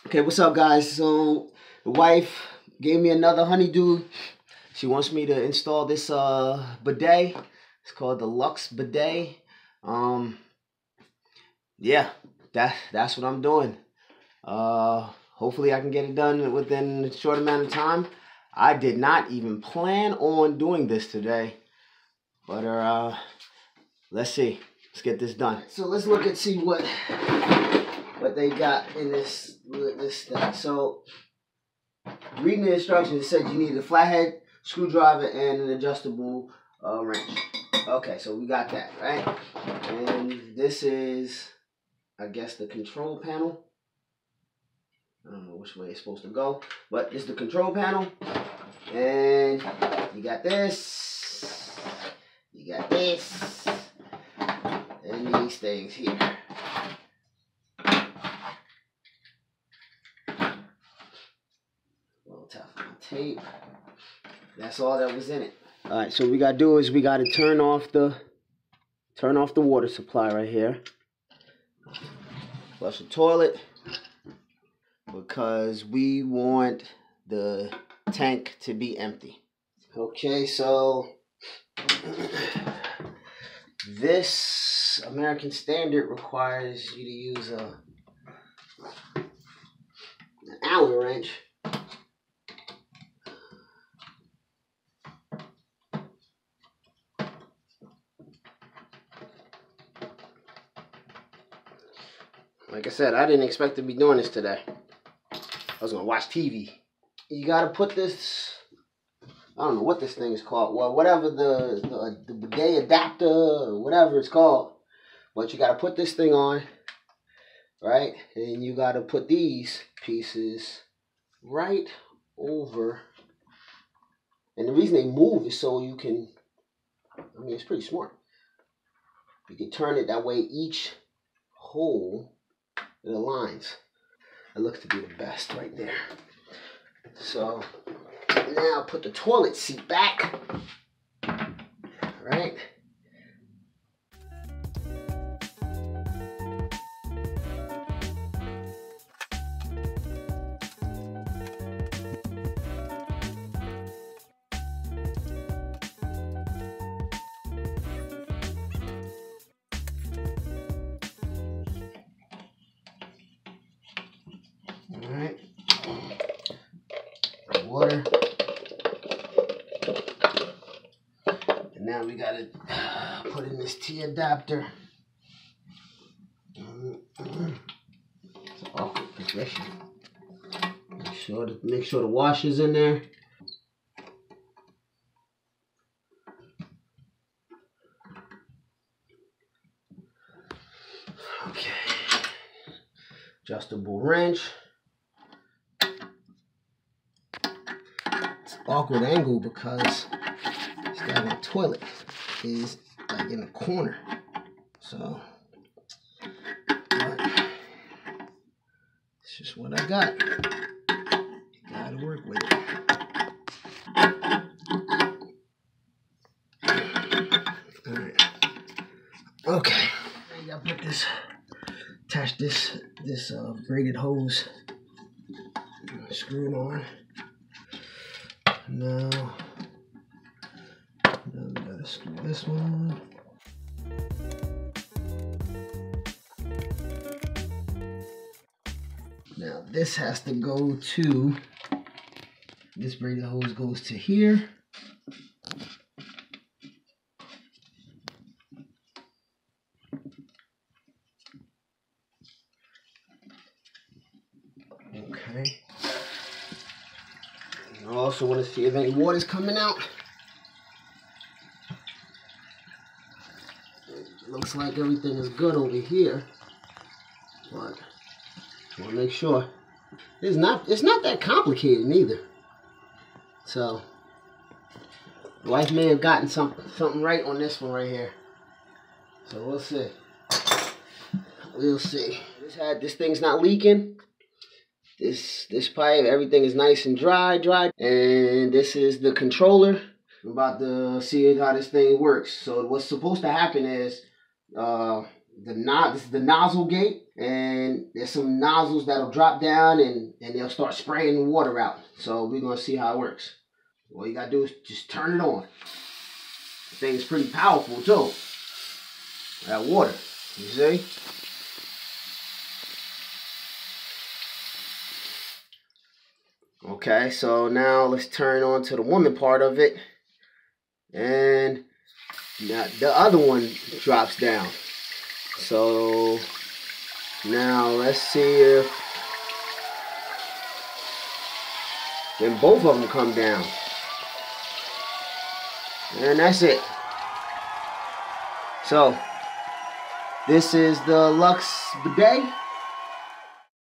Okay, what's up, guys? So the wife gave me another honeydew. She wants me to install this bidet. It's called the Luxe Bidet. Yeah, that's what I'm doing. Hopefully I can get it done within a short amount of time. I did not even plan on doing this today, but let's see. Let's get this done. So let's look and see what they got in this thing. So reading the instructions, it said you need a flathead screwdriver and an adjustable wrench. Okay, so we got that, right? And this is, I guess, the control panel. I don't know which way it's supposed to go, but it's the control panel. And you got this. You got this. And these things here. Little Teflon tape. That's all that was in it. All right, so what we gotta do is we gotta turn off the water supply right here. Flush the toilet because we want the tank to be empty. Okay, so this American Standard requires you to use an Allen wrench. Like I said, I didn't expect to be doing this today. I was gonna watch TV. You gotta put this, I don't know what this thing is called. Well, whatever the bidet adapter or whatever it's called. But you gotta put this thing on, right? And you gotta put these pieces right over. And the reason they move is so you can, I mean, it's pretty smart. You can turn it that way each hole, it aligns. It looks to be the best right there. So now put the toilet seat back, right? Alright, water, and now we gotta put in this T adapter. It's an awkward position. Make sure the washer's in there. Okay, adjustable wrench. Awkward angle because this goddamn toilet is like in the corner, so it's just what I got. You gotta work with it. All right. Okay. You gotta put this, attach this braided hose, screw it on. Now we gotta screw this one. Now this has to go to, this braided hose goes to here. Okay. I also want to see if any water's coming out. It looks like everything is good over here, but I want to make sure. It's not that complicated neither. So the wife may have gotten something right on this one right here. So we'll see. We'll see. This thing's not leaking. This pipe, everything is nice and dry. And this is the controller. I'm about to see how this thing works. So what's supposed to happen is This is the nozzle gate, and there's some nozzles that'll drop down and they'll start spraying the water out. So we're gonna see how it works. All you gotta do is just turn it on. The thing's pretty powerful too. That water, you see? Okay, so now let's turn on to the woman part of it. And now the other one drops down. So now let's see if then both of them come down. And that's it. So this is the Luxe Bidet.